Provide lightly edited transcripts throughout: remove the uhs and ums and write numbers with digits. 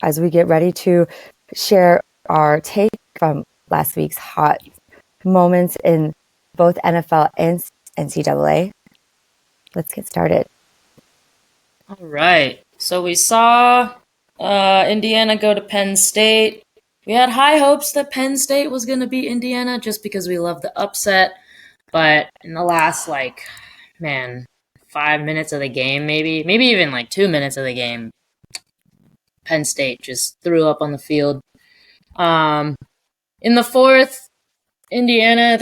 as we get ready to share our take from last week's hot moments in both NFL and NCAA. Let's get started. All right. So we saw Indiana go to Penn State. We had high hopes that Penn State was going to beat Indiana just because we love the upset. But in the last, 5 minutes of the game, maybe even 2 minutes of the game, Penn State just threw up on the field. In the fourth, Indiana,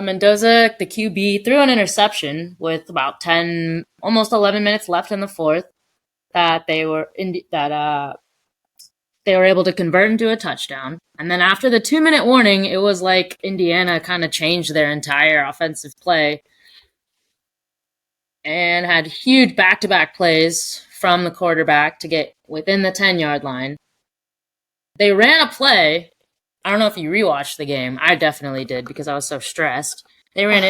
Mendoza, the QB, threw an interception with about 10, almost 11 minutes left in the fourth that they were able to convert into a touchdown. And then after the 2-minute warning, it was like Indiana kind of changed their entire offensive play and had huge back-to-back plays from the quarterback to get within the 10-yard line. They ran a play. I don't know if you rewatched the game. I definitely did because I was so stressed. They ran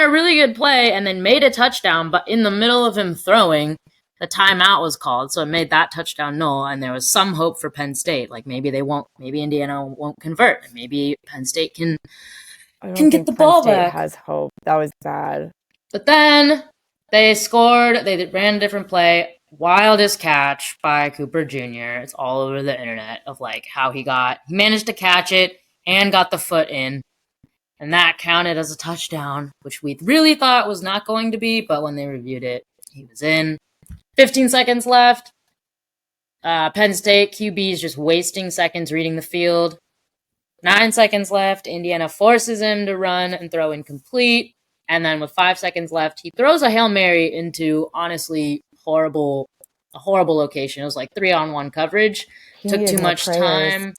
a really good play and then made a touchdown, but in the middle of him throwing, the timeout was called, so it made that touchdown null, and there was some hope for Penn State. Like maybe Indiana won't convert, and maybe Penn State can get the ball back. Penn State has hope. That was bad. But then they scored. They ran a different play. Wildest catch by Cooper Jr. It's all over the internet of how he managed to catch it and got the foot in. And that counted as a touchdown, which we really thought was not going to be, but when they reviewed it, he was in. 15 seconds left. Penn State QB is just wasting seconds reading the field. 9 seconds left. Indiana forces him to run and throw incomplete. And then with 5 seconds left, he throws a Hail Mary into, honestly, a horrible location. It was 3-on-1 coverage. Took too much time.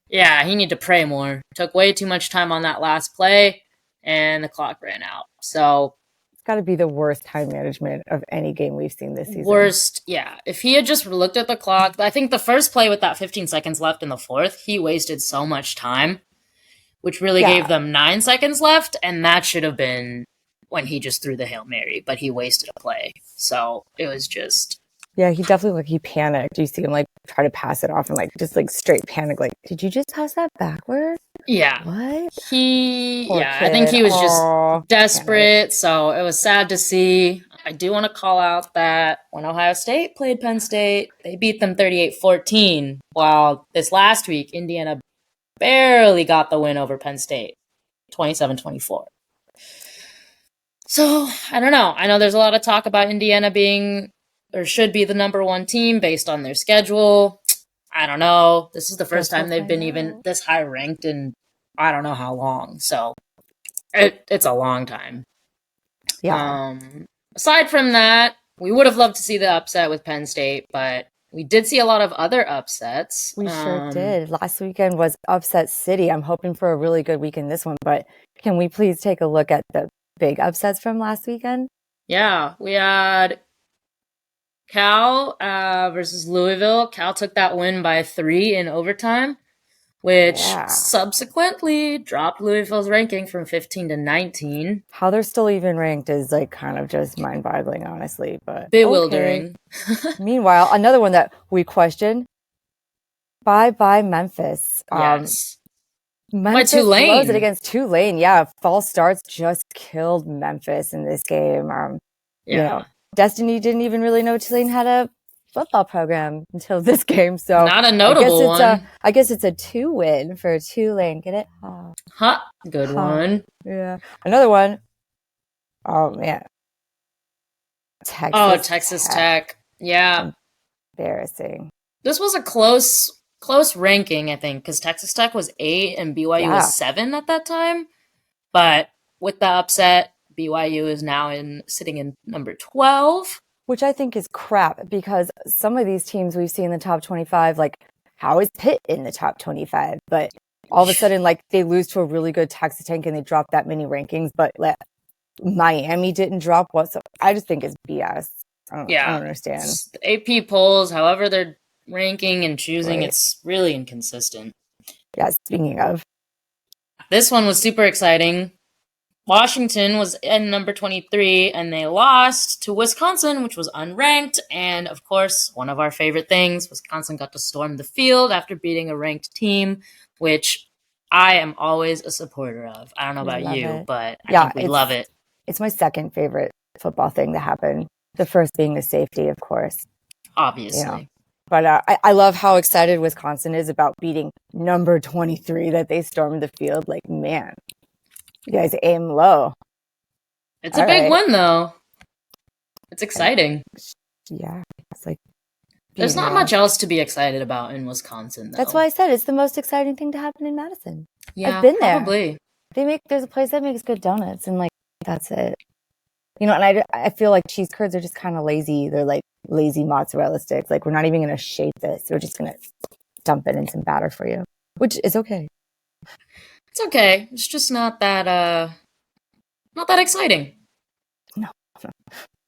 Yeah, he needed to pray more. Took way too much time on that last play, and the clock ran out. So it's got to be the worst time management of any game we've seen this season. Worst, yeah. If he had just looked at the clock, I think the first play with that 15 seconds left in the fourth, he wasted so much time, which really gave them 9 seconds left, and that should have been when he just threw the Hail Mary, but he wasted a play. So it was just... Yeah, he definitely, he panicked. You see him, try to pass it off and, just, straight panic. Did you just pass that backwards? Yeah. What? I think he was just desperate, panic. So it was sad to see. I do want to call out that when Ohio State played Penn State, they beat them 38-14, while this last week, Indiana barely got the win over Penn State, 27-24. So, I don't know. I know there's a lot of talk about Indiana being... or should be the number one team based on their schedule. I don't know. This is the first time they've been even this high ranked in I don't know how long. So it's a long time. Yeah. Aside from that, we would have loved to see the upset with Penn State, but we did see a lot of other upsets. We sure did. Last weekend was Upset City. I'm hoping for a really good weekend this one, but can we please take a look at the big upsets from last weekend? Yeah, we had Cal versus Louisville. Cal took that win by 3 in overtime, which subsequently dropped Louisville's ranking from 15 to 19. How they're still even ranked is kind of just mind-boggling, honestly. But bewildering. Okay. Meanwhile, another one that we questioned. Bye Memphis. Yes. Memphis by Tulane. Blows it against Tulane. Yeah, false starts just killed Memphis in this game. You know, Destiny didn't even really know Tulane had a football program until this game. So not a notable one. I guess it's a 2-win for Tulane. Get it? Good one. Yeah. Another one. Oh, man. Texas Tech. Yeah. Embarrassing. This was a close ranking, I think, because Texas Tech was 8 and BYU was 7 at that time. But with the upset, BYU is now sitting in number 12. Which I think is crap, because some of these teams we've seen in the top 25, how is Pitt in the top 25? But all of a sudden, they lose to a really good Texas Tech and they drop that many rankings, but Miami didn't drop what? So I just think it's BS. I don't understand. The AP polls, however they're ranking and choosing, it's really inconsistent. Yeah, speaking of. This one was super exciting. Washington was in number 23, and they lost to Wisconsin, which was unranked. And of course, one of our favorite things, Wisconsin got to storm the field after beating a ranked team, which I am always a supporter of. I don't know about you, but I think we love it. It's my second favorite football thing to happen. The first being the safety, of course. Obviously. But I love how excited Wisconsin is about beating number 23 that they stormed the field. Like, man, you guys aim low. It's a big win, though. It's exciting. Yeah. It's like there's not much else to be excited about in Wisconsin, though. That's why I said it's the most exciting thing to happen in Madison. Yeah, I've been there. Probably. There's a place that makes good donuts, and like that's it. And I feel like cheese curds are just kind of lazy. They're like lazy mozzarella sticks. Like, we're not even going to shape this. We're just going to dump it in some batter for you, which is okay. It's okay. It's just not that exciting. No.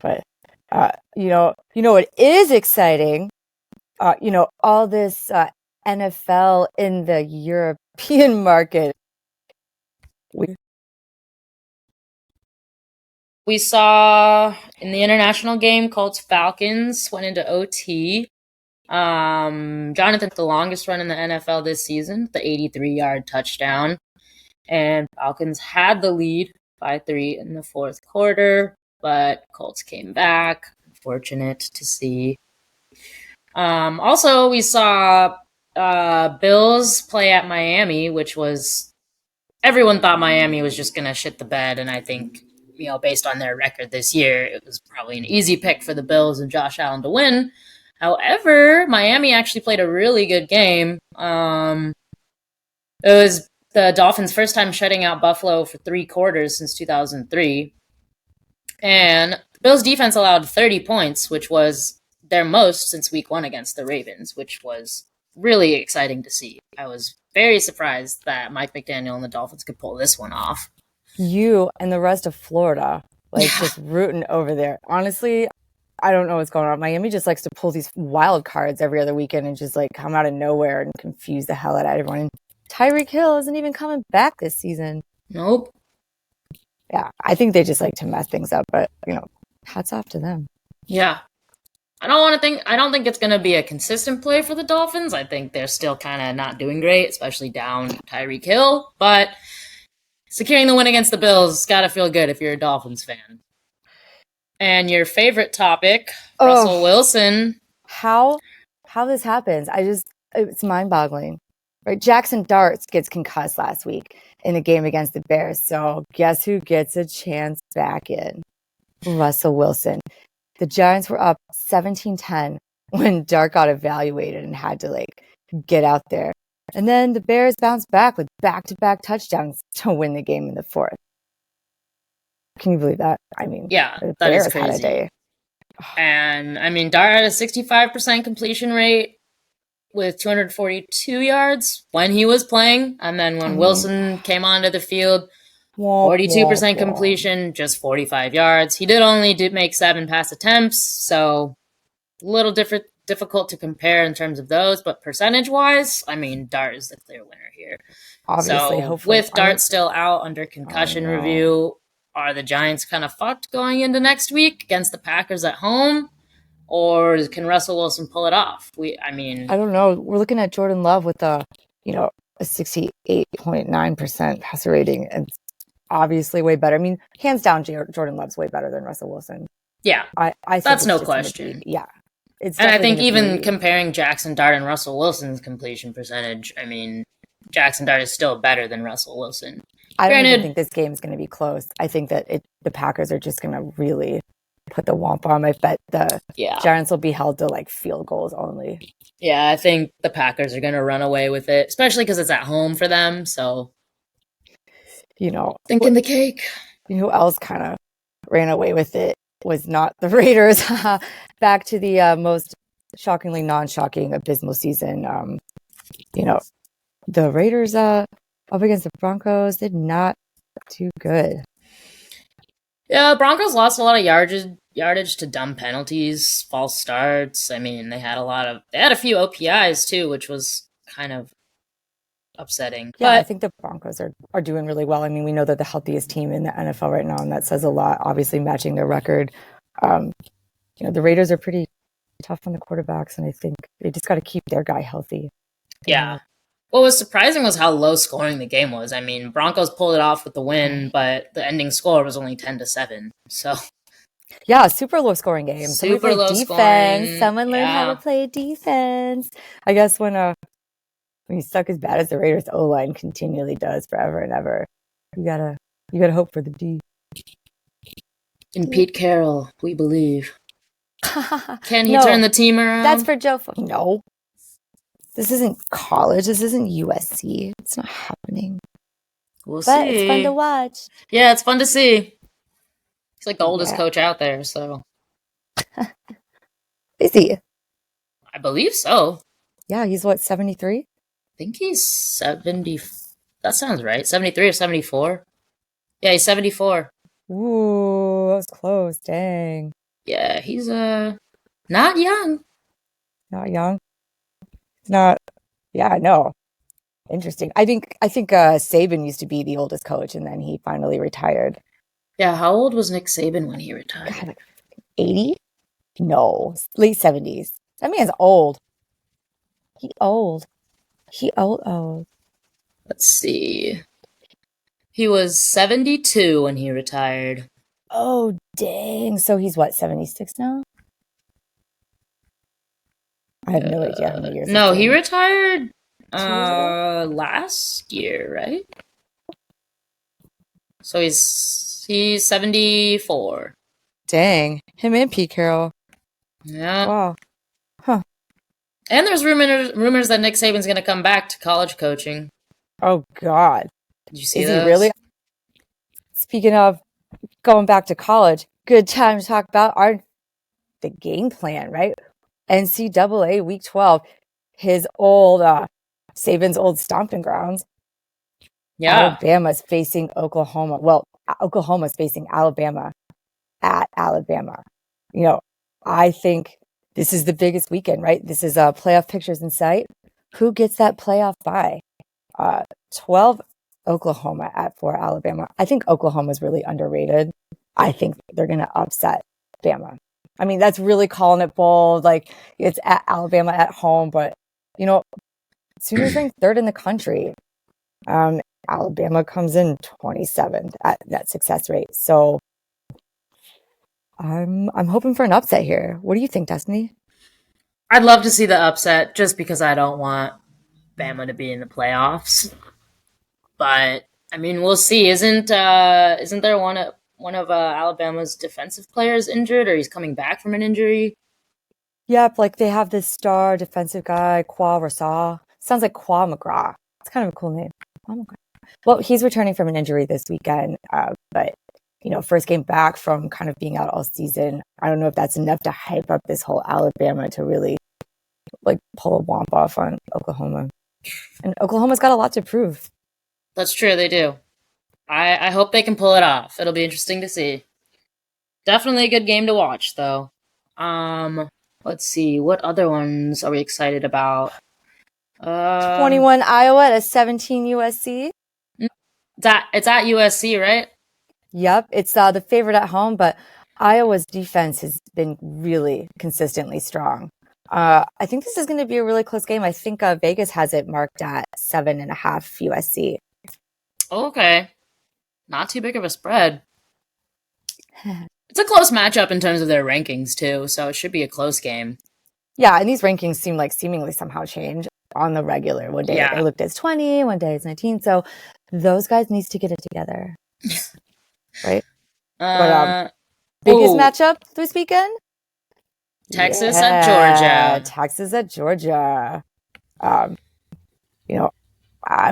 But, what is exciting? All this NFL in the European market. We saw in the international game, Colts Falcons went into OT. Jonathan, the longest run in the NFL this season, the 83-yard touchdown. And Falcons had the lead by 3 in the fourth quarter, but Colts came back. Unfortunate to see. Also, we saw Bills play at Miami, which was everyone thought Miami was just going to shit the bed, and I think, based on their record this year, it was probably an easy pick for the Bills and Josh Allen to win. However, Miami actually played a really good game. It was the Dolphins' first time shutting out Buffalo for 3 quarters since 2003. And the Bills' defense allowed 30 points, which was their most since week 1 against the Ravens, which was really exciting to see. I was very surprised that Mike McDaniel and the Dolphins could pull this one off. You and the rest of Florida, just rooting over there. Honestly, I don't know what's going on. Miami just likes to pull these wild cards every other weekend and just come out of nowhere and confuse the hell out of everyone. And Tyreek Hill isn't even coming back this season. Nope. Yeah, I think they just like to mess things up, but hats off to them. Yeah. I don't think it's going to be a consistent play for the Dolphins. I think they're still kind of not doing great, especially down Tyreek Hill, but securing the win against the Bills got to feel good if you're a Dolphins fan. And your favorite topic, Russell Wilson. How this happens, it's mind-boggling. Right? Jackson Darts gets concussed last week in a game against the Bears. So guess who gets a chance back in? Russell Wilson. The Giants were up 17-10 when Dart got evaluated and had to get out there. And then the Bears bounced back with back-to-back touchdowns to win the game in the fourth. Can you believe that? I mean, yeah, the that Bears is crazy. Had a day. And I mean, Dart had a 65% completion rate with 242 yards when he was playing. And then when Wilson came onto the field, 42% completion, just 45 yards. He did make 7 pass attempts, so a little difficult to compare in terms of those. But percentage-wise, I mean, Dart is the clear winner here. Obviously, so hopefully. With Dart still out under concussion review, are the Giants kind of fucked going into next week against the Packers at home? Or can Russell Wilson pull it off? I don't know. We're looking at Jordan Love with a 68.9% passer rating, and obviously way better. I mean, hands down, Jordan Love's way better than Russell Wilson. Yeah, I that's no question. Yeah. And I think even comparing Jackson Dart and Russell Wilson's completion percentage, I mean, Jackson Dart is still better than Russell Wilson. I don't even think this game is going to be close. I think that the Packers are just going to really put the womp on. I bet the Giants will be held to field goals only. Yeah, I think the Packers are going to run away with it, especially because it's at home for them. So, thinking the cake. Who else kind of ran away with it was not the Raiders. Back to the most shockingly non-shocking abysmal season. The Raiders up against the Broncos did not do good. Yeah, Broncos lost a lot of yardage to dumb penalties, false starts. I mean, they had a few OPIs too, which was kind of upsetting. Yeah, I But think the Broncos are doing really well. I mean, we know they're the healthiest team in the NFL right now, and that says a lot, obviously matching their record. The Raiders are pretty tough on the quarterbacks, and I think they just got to keep their guy healthy. yeah. What was surprising was how low scoring the game was. I mean, Broncos pulled it off with the win, but the ending score was only 10-7. So Yeah, super low scoring game. Somebody super played low defense. scoring. Someone learned how to play defense. I guess when you suck as bad as the Raiders O line continually does forever and ever, you gotta hope for the D. In Pete Carroll, we believe. Can he No, turn the team around? That's for Joe. No, this isn't college. This isn't USC. It's not happening. We'll But see. it's fun to watch. Yeah, it's fun to see. He's like the oldest coach out there, so. Is he? I believe so. Yeah, he's what, 73? I think he's 70. That sounds right. 73 or 74. Yeah, he's 74. Ooh, that was close. Dang. Yeah, he's not young. Not young. Not. Yeah, no. Interesting. I think Saban used to be the oldest coach, and then he finally retired. Yeah, how old was Nick Saban when he retired? God, like 80? No, late 70s. That man's old. He old. Let's see. He was 72 when he retired. Oh, dang. So he's what, 76 now? I have no idea how many years. No, he retired last year, right? So he's 74. Dang. Him and Pete Carroll. Yeah. Wow. Huh. And there's rumors that Nick Saban's going to come back to college coaching. Oh, God. Did you see Is those? he really? Speaking of going back to college, good time to talk about the game plan, right? NCAA Week 12, his old Saban's old stomping grounds. Yeah. Alabama's facing Oklahoma. Well, Oklahoma's facing Alabama at Alabama. I think this is the biggest weekend, right? This is playoff pictures in sight. Who gets that playoff bye? 12 Oklahoma at 4 Alabama. I think Oklahoma's really underrated. I think they're going to upset Bama. I mean, that's really calling it bold. Like, it's at Alabama at home, but, Sooners ranked 3rd in the country. Alabama comes in 27th at that success rate. So I'm hoping for an upset here. What do you think, Destiny? I'd love to see the upset just because I don't want Bama to be in the playoffs. But I mean, we'll see. Isn't there one of Alabama's defensive players injured, or he's coming back from an injury? Yep, like they have this star defensive guy, Qua Rasaw. Sounds like Qua McGraw. It's kind of a cool name. Well, he's returning from an injury this weekend, but first game back from kind of being out all season. I don't know if that's enough to hype up this whole Alabama to really pull a womp off on Oklahoma. And Oklahoma's got a lot to prove. That's true, they do. I hope they can pull it off. It'll be interesting to see. Definitely a good game to watch, though. Let's see. What other ones are we excited about? 21 Iowa to 17 USC. It's at USC, right? Yep, it's the favorite at home, but Iowa's defense has been really consistently strong. I think this is going to be a really close game. I think Vegas has it marked at 7.5 USC. Okay. Not too big of a spread. It's a close matchup in terms of their rankings, too, so it should be a close game. Yeah, and these rankings seem like seemingly somehow change on the regular. One day they looked as 20, one day it's 19, so those guys needs to get it together. Right? But biggest matchup this weekend? Texas at Georgia. Texas at Georgia. I'm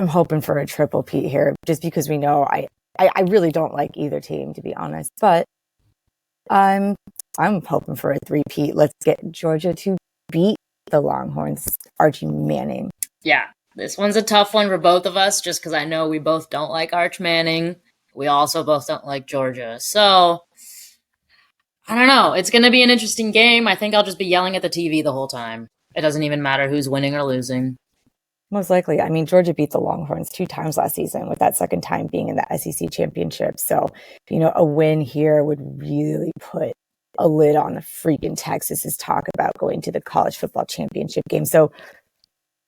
hoping for a triple Pete here, just because we know I really don't like either team, to be honest. But I'm hoping for a three-peat. Let's get Georgia to beat the Longhorns. Archie Manning. Yeah, this one's a tough one for both of us, just because I know we both don't like Arch Manning. We also both don't like Georgia. So, I don't know. It's going to be an interesting game. I think I'll just be yelling at the TV the whole time. It doesn't even matter who's winning or losing. Most likely. I mean, Georgia beat the Longhorns 2 times last season, with that second time being in the SEC championship. So, a win here would really put a lid on the freaking Texas's talk about going to the college football championship game. So,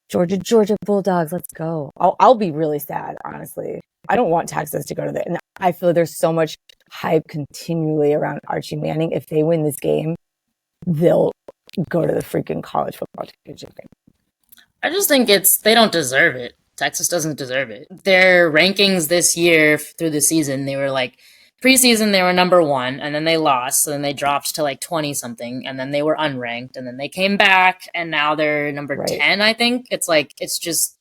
Georgia Bulldogs, let's go. I'll be really sad, honestly. I don't want Texas to go to and I feel there's so much hype continually around Archie Manning. If they win this game, they'll go to the freaking college football championship game. I just think they don't deserve it. Texas doesn't deserve it. Their rankings this year through the season, they were like, preseason they were number 1, and then they lost, so then they dropped to like 20 something, and then they were unranked, and then they came back, and now they're number 10, I think. It's like, it's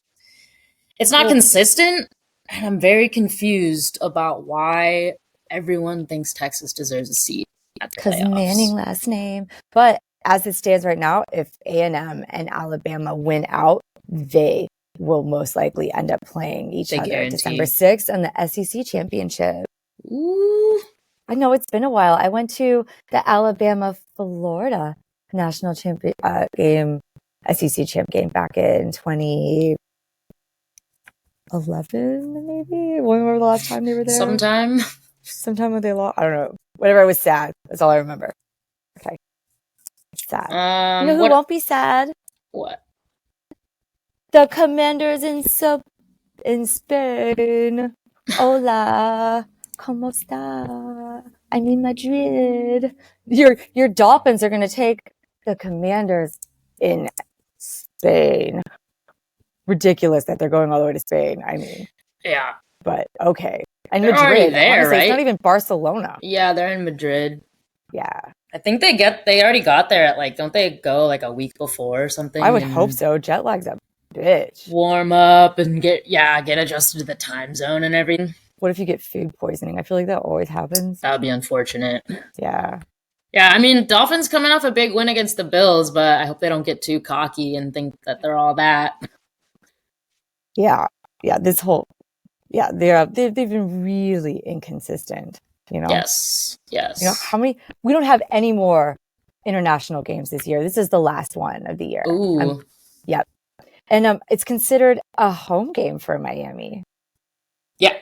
not consistent, and I'm very confused about why everyone thinks Texas deserves a seat at the playoffs. Because Manning last name. But as it stands right now, if A&M and Alabama win out, they will most likely end up playing each other December 6th in the SEC championship. Ooh. I know it's been a while. I went to the Alabama-Florida national champion game, SEC champ game back in 2011, maybe? When was the last time they were there? Sometime when they lost. I don't know. Whatever, I was sad. That's all I remember. Okay. Sad. You know who won't be sad? What? The Commanders in Spain. Hola. ¿Cómo está? I'm in Madrid. Your Dolphins are going to take the Commanders in Spain. Ridiculous that they're going all the way to Spain. I mean, yeah, but okay. And they're Madrid, already there, honestly, right? It's not even Barcelona. Yeah, they're in Madrid. Yeah, I think they already got there at like, don't they go like a week before or something? I would hope so. Jet lag's a bitch. Warm up and get adjusted to the time zone and everything. What if you get food poisoning? I feel like that always happens. That would be unfortunate. Yeah. Yeah, I mean, Dolphins coming off a big win against the Bills, but I hope they don't get too cocky and think that they're all that. Yeah. Yeah. They've been really inconsistent, Yes. How many? We don't have any more international games this year. This is the last one of the year. Ooh. Yep. And it's considered a home game for Miami. Yeah.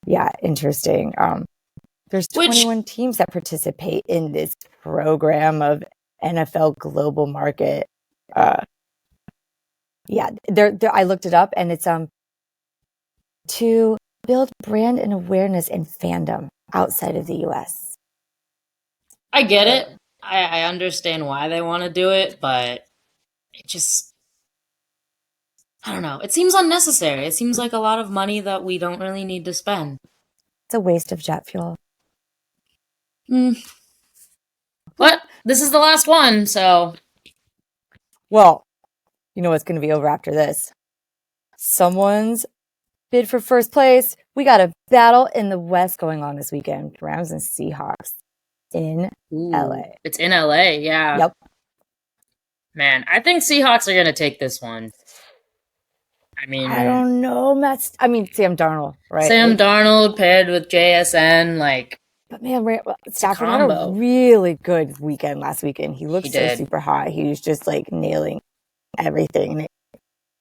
Yeah, interesting. There's 21 teams that participate in this program of NFL Global Market. Yeah, I looked it up, and it's to build brand and awareness and fandom outside of the U.S. I get it. I understand why they want to do it, but it just, I don't know. It seems unnecessary. It seems like a lot of money that we don't really need to spend. It's a waste of jet fuel. But this is the last one, so. Well, you know what's going to be over after this. Someone's bid for first place. We got a battle in the West going on this weekend. Rams and Seahawks in LA. It's in LA, yeah. Yep. Man, I think Seahawks are going to take this one. I mean, I don't know, Sam Darnold, right? Sam Darnold paired with JSN, like. But man, Stafford had a really good weekend last weekend. He looked so super hot. He was just like nailing everything.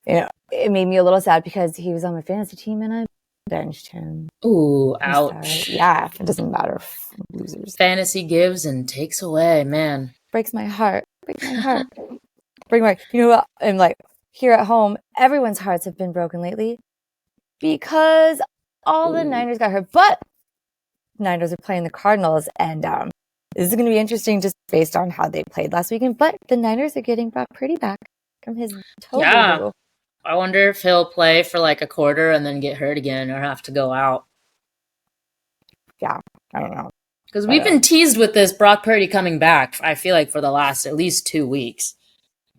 And it made me a little sad because he was on my fantasy team and I benched him. Ooh, ouch. Yeah, it doesn't matter. Losers. Fantasy gives and takes away, man. Breaks my heart. You know what? I'm like, here at home, everyone's hearts have been broken lately because all the Niners got hurt. But Niners are playing the Cardinals, and this is going to be interesting just based on how they played last weekend. But the Niners are getting Brock Purdy back from his toe. Yeah. I wonder if he'll play for like a quarter and then get hurt again or have to go out. Yeah, I don't know. Because we've been teased with this Brock Purdy coming back, I feel like, for the last at least 2 weeks.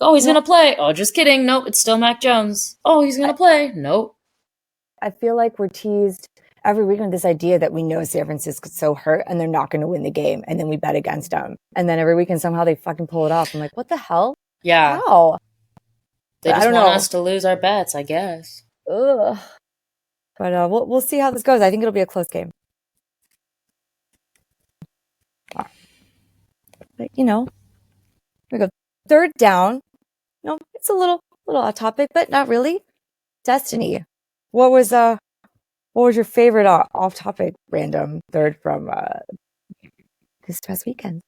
Oh, he's going to play. Oh, just kidding. Nope, it's still Mac Jones. Oh, he's going to play. Nope. I feel like we're teased every week with this idea that we know San Francisco's so hurt and they're not going to win the game. And then we bet against them. And then every weekend somehow they fucking pull it off. I'm like, what the hell? Yeah. How? They just want us to lose our bets, I guess. Ugh. But we'll see how this goes. I think it'll be a close game. But, we go third down. No, it's a little little off topic, but not really. Destiny. What was your favorite off topic random third from this past weekend?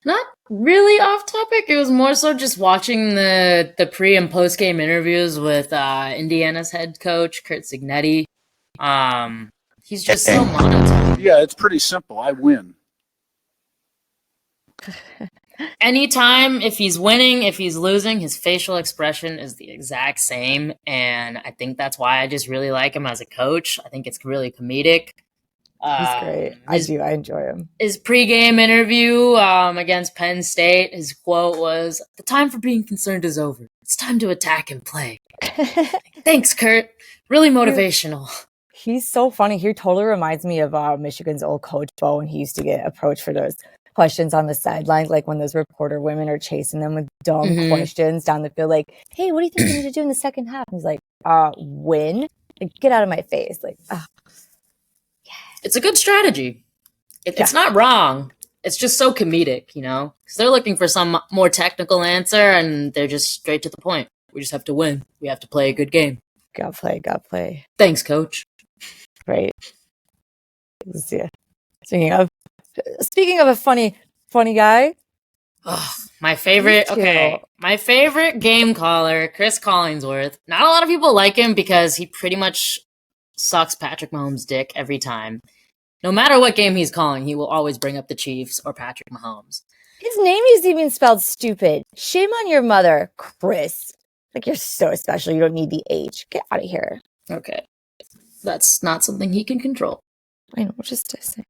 Not really off topic. It was more so just watching the pre and post game interviews with Indiana's head coach Curt Cignetti. He's just so monotone. Yeah, it's pretty simple. I win. Anytime, if he's winning, if he's losing, his facial expression is the exact same, and I think that's why I just really like him as a coach. I think it's really comedic. He's great. I enjoy him. His pregame interview against Penn State, his quote was, "The time for being concerned is over. It's time to attack and play." Thanks, Curt. Really motivational. He's so funny. He totally reminds me of Michigan's old coach, Bo, when he used to get approached for those questions on the sidelines, like when those reporter women are chasing them with dumb questions down the field, like, "Hey, what do you think we need to do in the second half?" And he's like, win. Like, get out of my face. Like, It's a good strategy. It's not wrong. It's just so comedic, you know? Because they're looking for some more technical answer, and they're just straight to the point. We just have to win. We have to play a good game. Gotta play. Thanks, coach. Right. Yeah. Speaking of a funny guy. Oh, my favorite. Okay, my favorite game caller, Cris Collinsworth. Not a lot of people like him because he pretty much sucks Patrick Mahomes' dick every time. No matter what game he's calling, he will always bring up the Chiefs or Patrick Mahomes. His name is even spelled stupid. Shame on your mother, Cris. Like, you're so special. You don't need the H. Get out of here. Okay. That's not something he can control. I know, just to say.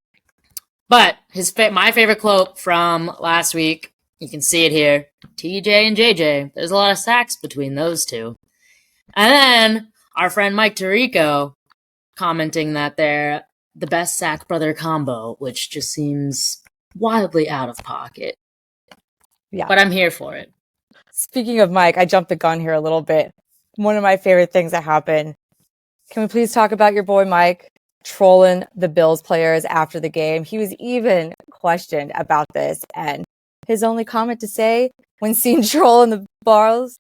But my favorite quote from last week, you can see it here. TJ and JJ. There's a lot of sacks between those two. And then our friend Mike Tirico commenting that they're the best sack brother combo, which just seems wildly out of pocket. Yeah. But I'm here for it. Speaking of Mike, I jumped the gun here a little bit. One of my favorite things that happened. Can we please talk about your boy Mike trolling the Bills players after the game? He was even questioned about this, and his only comment to say when seen trolling the bars,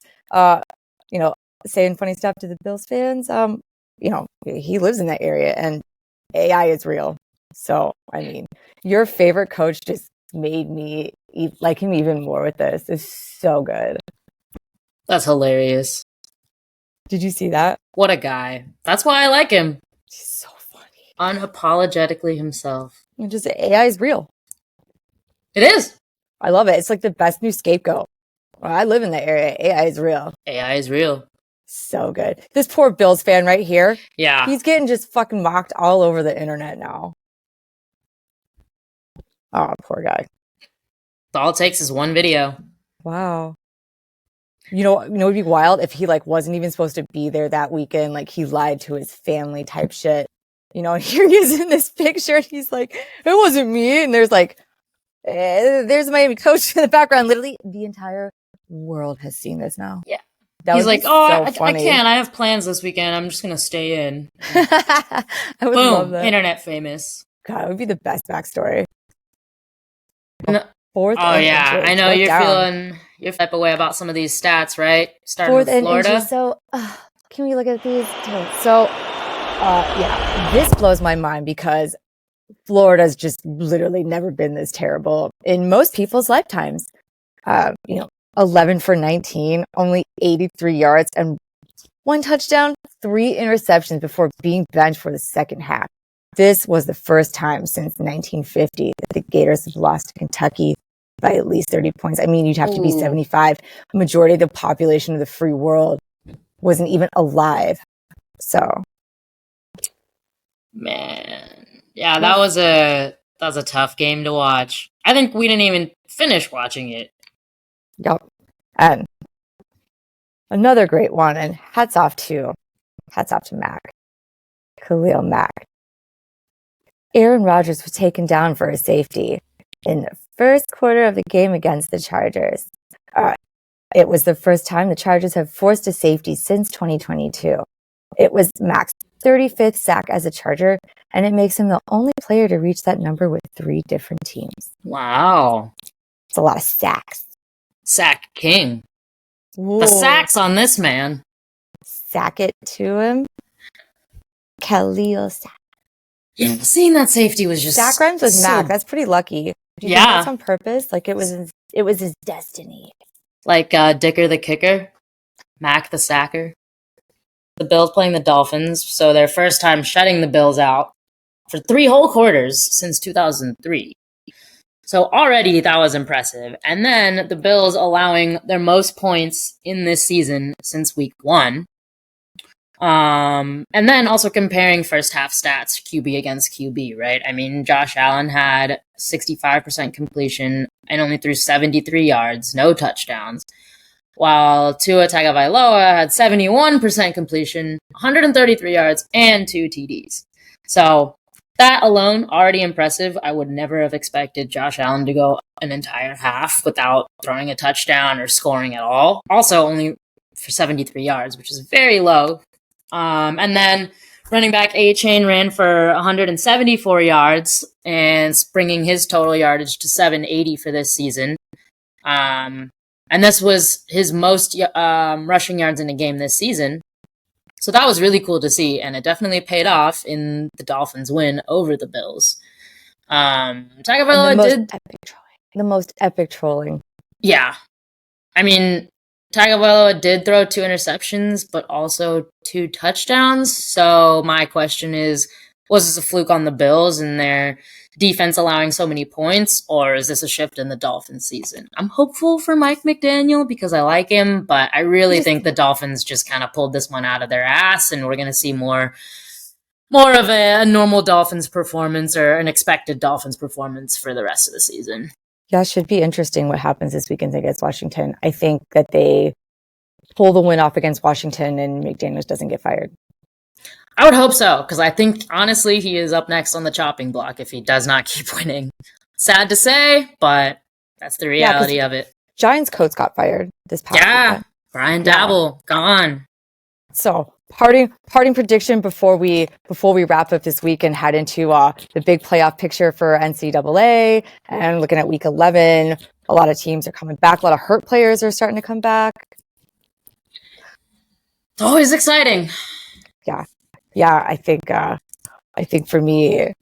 saying funny stuff to the Bills fans, he lives in that area and AI is real. So, I mean, your favorite coach just made me like him even more with this. It's so good. That's hilarious. Did you see that? What a guy. That's why I like him. He's so funny. Unapologetically himself. Just AI is real. It is. I love it. It's like the best new scapegoat. Well, I live in that area. AI is real. AI is real. So good. This poor Bills fan right here. Yeah. He's getting just fucking mocked all over the internet now. Oh, poor guy. All it takes is one video. Wow. It'd be wild if he wasn't even supposed to be there that weekend. Like, he lied to his family type shit. Here he is in this picture. And he's like, "It wasn't me." And there's there's a Miami coach in the background. Literally, the entire world has seen this now. Yeah. That He's like, "Oh, so I can't. I have plans this weekend. I'm just going to stay in." I would love that. Internet famous. God, it would be the best backstory. No. Fourth. Oh, yeah. Inches. I know you're type away about some of these stats, right? Starting Fourth with Florida. Inches. So, can we look at these? So, this blows my mind because Florida's just literally never been this terrible in most people's lifetimes. 11 for 19, only 83 yards and 1 touchdown, 3 interceptions before being benched for the second half. This was the first time since 1950 that the Gators have lost to Kentucky by at least 30 points. I mean, you'd have to be 75. The majority of the population of the free world wasn't even alive. So, man, yeah, that was a tough game to watch. I think we didn't even finish watching it. Yep. And another great one, and hats off to Mac. Khalil Mack. Aaron Rodgers was taken down for a safety in the first quarter of the game against the Chargers. It was the first time the Chargers have forced a safety since 2022. It was Mack's 35th sack as a Charger, and it makes him the only player to reach that number with 3 different teams. Wow. It's a lot of sacks. Sack king. The sacks on this man. Sack it to him. Khalil Sack. Yeah, seeing that safety was just Sack rhymes with Mac. That's pretty lucky. Do you think that's on purpose? Like it was his destiny. Like Dicker the kicker, Mac the sacker. The Bills playing the Dolphins, so their first time shutting the Bills out for 3 whole quarters since 2003. So already that was impressive. And then the Bills allowing their most points in this season since week 1. And then also comparing first half stats, QB against QB, right? I mean, Josh Allen had 65% completion and only threw 73 yards, no touchdowns, while Tua Tagovailoa had 71% completion, 133 yards, and 2 TDs. So that alone, already impressive. I would never have expected Josh Allen to go an entire half without throwing a touchdown or scoring at all. Also, only for 73 yards, which is very low. And then running back A-Chain ran for 174 yards and bringing his total yardage to 780 for this season. And this was his most rushing yards in a game this season. So that was really cool to see, and it definitely paid off in the Dolphins' win over the Bills. Tagovailoa did the most epic trolling. Yeah. I mean, Tagovailoa did throw 2 interceptions, but also 2 touchdowns. So my question is, was this a fluke on the Bills and their defense allowing so many points, or is this a shift in the Dolphins season? I'm hopeful for Mike McDaniel because I like him, but I really think the Dolphins just kind of pulled this one out of their ass, and we're going to see more of a normal Dolphins performance or an expected Dolphins performance for the rest of the season. Yeah, it should be interesting what happens this weekend against Washington. I think that they pull the win off against Washington and McDaniels doesn't get fired. I would hope so, because I think, honestly, he is up next on the chopping block if he does not keep winning. Sad to say, but that's the reality of it. Giants coach got fired this past weekend. Brian Dabble, gone. So, parting prediction before we wrap up this week and head into the big playoff picture for NCAA and looking at week 11. A lot of teams are coming back. A lot of hurt players are starting to come back. It's always exciting. Yeah, I think for me,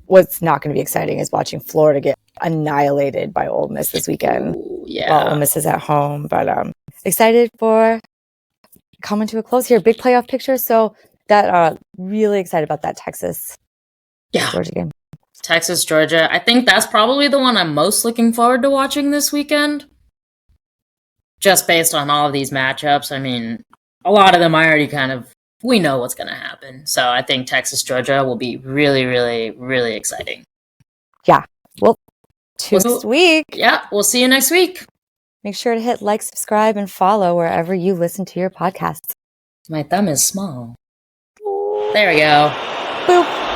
what's not going to be exciting is watching Florida get annihilated by Ole Miss this weekend. Yeah. Well, Ole Miss is at home, but excited for coming to a close here. Big playoff picture, so that really excited about that Texas Georgia game. Texas, Georgia. I think that's probably the one I'm most looking forward to watching this weekend. Just based on all of these matchups. I mean, a lot of them I already we know what's going to happen. So I think Texas, Georgia will be really, really, really exciting. Yeah. Well, next week. Yeah, we'll see you next week. Make sure to hit like, subscribe, and follow wherever you listen to your podcasts. My thumb is small. There we go. Boop.